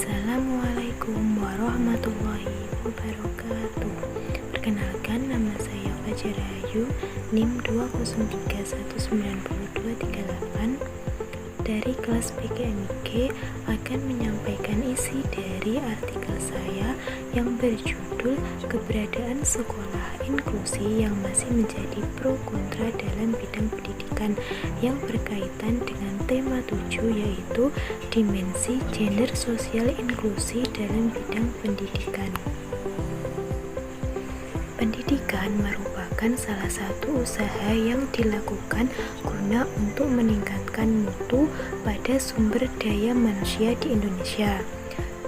Assalamualaikum warahmatullahi wabarakatuh. Perkenalkan, nama saya Fajar Ayu, NIM 203192238 dari kelas PKMIG akan menyampaikan isi dari artikel saya yang berjudul Keberadaan Sekolah Inklusi yang masih menjadi pro kontra dalam bidang pendidikan, yang berkaitan dengan tema 7, yaitu dimensi gender sosial inklusi dalam bidang pendidikan. Pendidikan merupakan salah satu usaha yang dilakukan guna untuk meningkatkan mutu pada sumber daya manusia di Indonesia.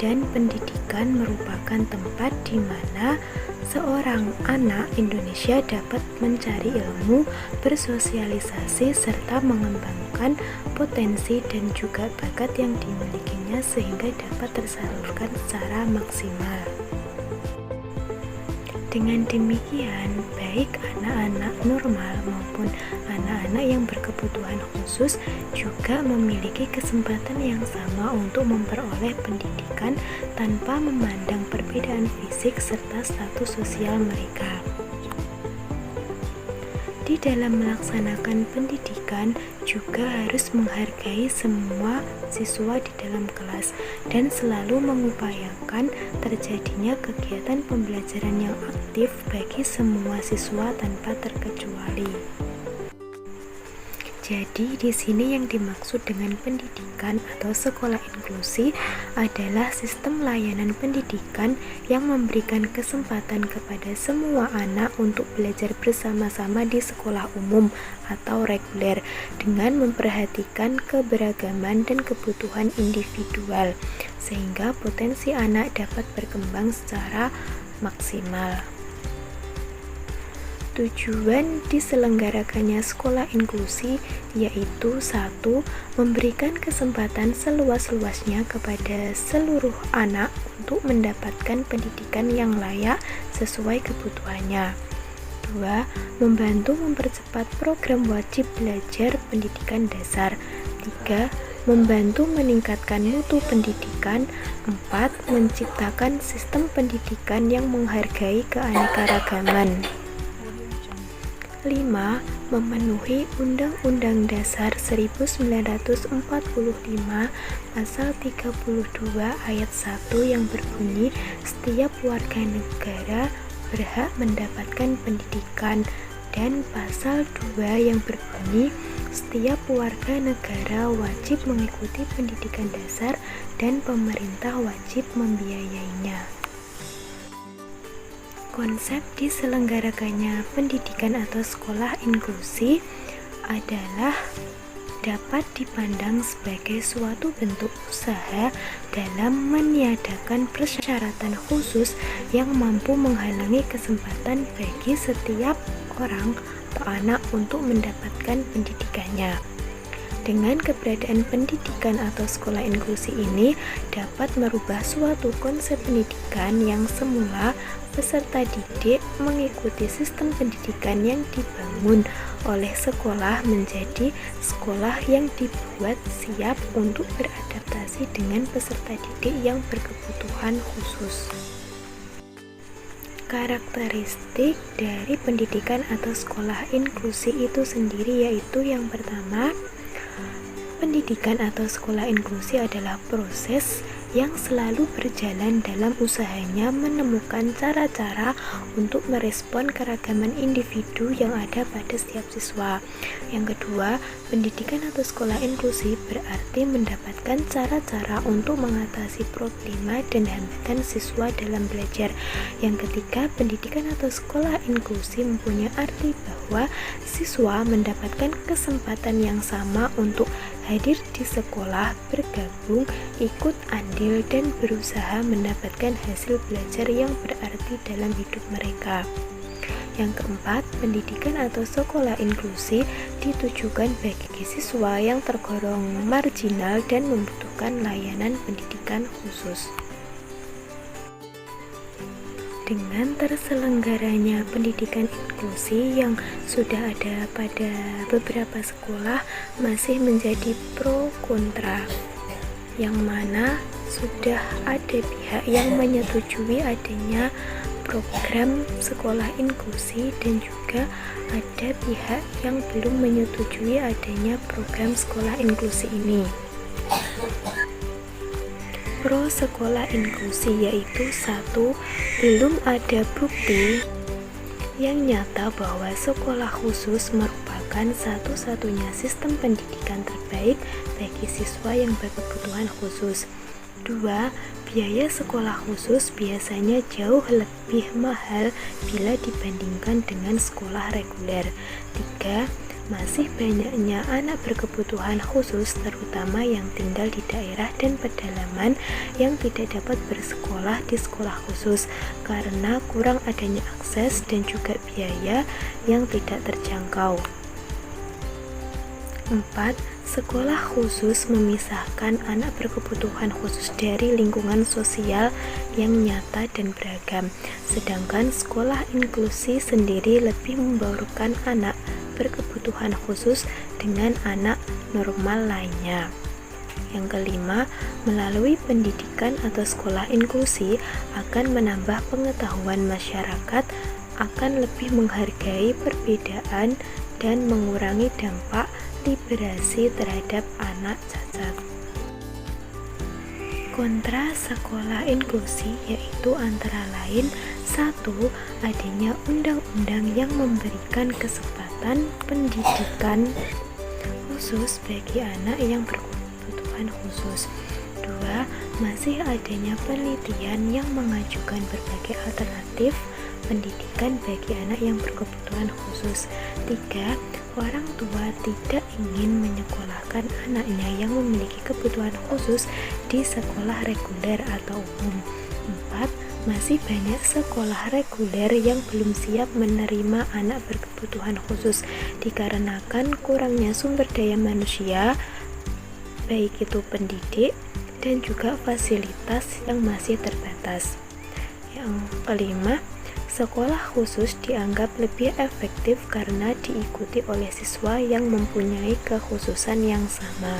Dan pendidikan merupakan tempat di mana seorang anak Indonesia dapat mencari ilmu, bersosialisasi, serta mengembangkan potensi dan juga bakat yang dimilikinya sehingga dapat tersalurkan secara maksimal. Dengan demikian, baik anak-anak normal maupun anak-anak yang berkebutuhan khusus juga memiliki kesempatan yang sama untuk memperoleh pendidikan tanpa memandang perbedaan fisik serta status sosial mereka. Di dalam melaksanakan pendidikan juga harus menghargai semua siswa di dalam kelas dan selalu mengupayakan terjadinya kegiatan pembelajaran yang aktif bagi semua siswa tanpa terkecuali. Jadi di sini yang dimaksud dengan pendidikan atau sekolah inklusi adalah sistem layanan pendidikan yang memberikan kesempatan kepada semua anak untuk belajar bersama-sama di sekolah umum atau reguler dengan memperhatikan keberagaman dan kebutuhan individual sehingga potensi anak dapat berkembang secara maksimal. Tujuan diselenggarakannya sekolah inklusi yaitu 1. Memberikan kesempatan seluas-luasnya kepada seluruh anak untuk mendapatkan pendidikan yang layak sesuai kebutuhannya. 2. Membantu mempercepat program wajib belajar pendidikan dasar. 3. Membantu meningkatkan mutu pendidikan. 4. Menciptakan sistem pendidikan yang menghargai keanekaragaman. 5. Memenuhi Undang-Undang Dasar 1945 Pasal 32 Ayat 1 yang berbunyi setiap warga negara berhak mendapatkan pendidikan, dan Pasal 2 yang berbunyi setiap warga negara wajib mengikuti pendidikan dasar dan pemerintah wajib membiayainya. Konsep diselenggarakannya pendidikan atau sekolah inklusi adalah dapat dipandang sebagai suatu bentuk usaha dalam meniadakan persyaratan khusus yang mampu menghalangi kesempatan bagi setiap orang atau anak untuk mendapatkan pendidikannya. Dengan keberadaan pendidikan atau sekolah inklusi ini dapat merubah suatu konsep pendidikan yang semula peserta didik mengikuti sistem pendidikan yang dibangun oleh sekolah menjadi sekolah yang dibuat siap untuk beradaptasi dengan peserta didik yang berkebutuhan khusus. Karakteristik dari pendidikan atau sekolah inklusi itu sendiri yaitu yang pertama, pendidikan atau sekolah inklusi adalah proses yang selalu berjalan dalam usahanya menemukan cara-cara untuk merespon keragaman individu yang ada pada setiap siswa. Yang kedua, pendidikan atau sekolah inklusi berarti mendapatkan cara-cara untuk mengatasi problema dan hambatan siswa dalam belajar. Yang ketiga, pendidikan atau sekolah inklusi mempunyai arti bahwa siswa mendapatkan kesempatan yang sama untuk hadir di sekolah, bergabung, ikut andil, dan berusaha mendapatkan hasil belajar yang berarti dalam hidup mereka. Yang keempat, pendidikan atau sekolah inklusi ditujukan bagi siswa yang tergolong marginal dan membutuhkan layanan pendidikan khusus. Dengan terselenggaranya pendidikan inklusi yang sudah ada pada beberapa sekolah masih menjadi pro kontra. yang mana sudah ada pihak yang menyetujui adanya program sekolah inklusi dan juga ada pihak yang belum menyetujui adanya program sekolah inklusi ini. Pro sekolah inklusi yaitu 1. Belum ada bukti yang nyata bahwa sekolah khusus merupakan satu-satunya sistem pendidikan terbaik bagi siswa yang berkebutuhan khusus. 2. Biaya sekolah khusus biasanya jauh lebih mahal bila dibandingkan dengan sekolah reguler. 3. Masih banyaknya anak berkebutuhan khusus, terutama yang tinggal di daerah dan pedalaman yang tidak dapat bersekolah di sekolah khusus karena kurang adanya akses dan juga biaya yang tidak terjangkau. 4. Sekolah khusus memisahkan anak berkebutuhan khusus dari lingkungan sosial yang nyata dan beragam, sedangkan sekolah inklusi sendiri lebih membaurkan anak berkebutuhan khusus dengan anak normal lainnya. Yang kelima, melalui pendidikan atau sekolah inklusi akan menambah pengetahuan masyarakat, akan lebih menghargai perbedaan dan mengurangi dampak liberasi terhadap anak cacat. Kontra sekolah inklusi yaitu antara lain 1. Adanya undang-undang yang memberikan kesempatan pendidikan khusus bagi anak yang berkebutuhan khusus. 2. Masih adanya penelitian yang mengajukan berbagai alternatif pendidikan bagi anak yang berkebutuhan khusus. 3. Orang tua tidak ingin menyekolahkan anaknya yang memiliki kebutuhan khusus di sekolah reguler atau umum. 4. Masih banyak sekolah reguler yang belum siap menerima anak berkebutuhan khusus dikarenakan kurangnya sumber daya manusia, baik itu pendidik dan juga fasilitas yang masih terbatas. Yang kelima, sekolah khusus dianggap lebih efektif karena diikuti oleh siswa yang mempunyai kekhususan yang sama.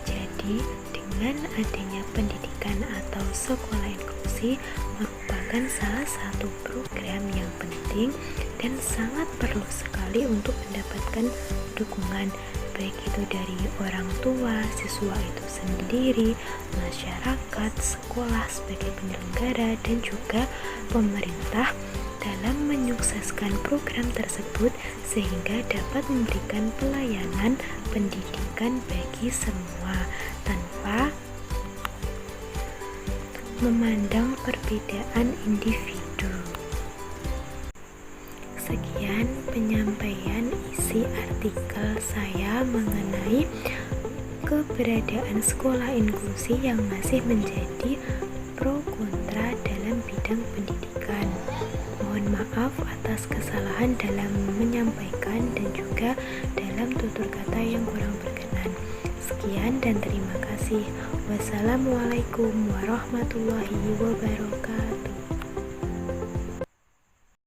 Jadi, dengan adanya pendidikan atau sekolah inklusi merupakan salah satu program yang penting dan sangat perlu sekali untuk mendapatkan dukungan, baik itu dari orang tua, siswa itu sendiri, masyarakat, sekolah sebagai penyelenggara, dan juga pemerintah dalam menyukseskan program tersebut sehingga dapat memberikan pelayanan pendidikan bagi semua tanpa memandang perbedaan individu. Sekian penyampaian isi artikel saya mengenai keberadaan sekolah inklusi yang masih menjadi pro kontra dalam bidang pendidikan. Mohon maaf atas kesalahan dalam menyampaikan dan juga dalam tutur kata yang kurang berkenan. Sekian dan terima kasih. Wassalamualaikum warahmatullahi wabarakatuh.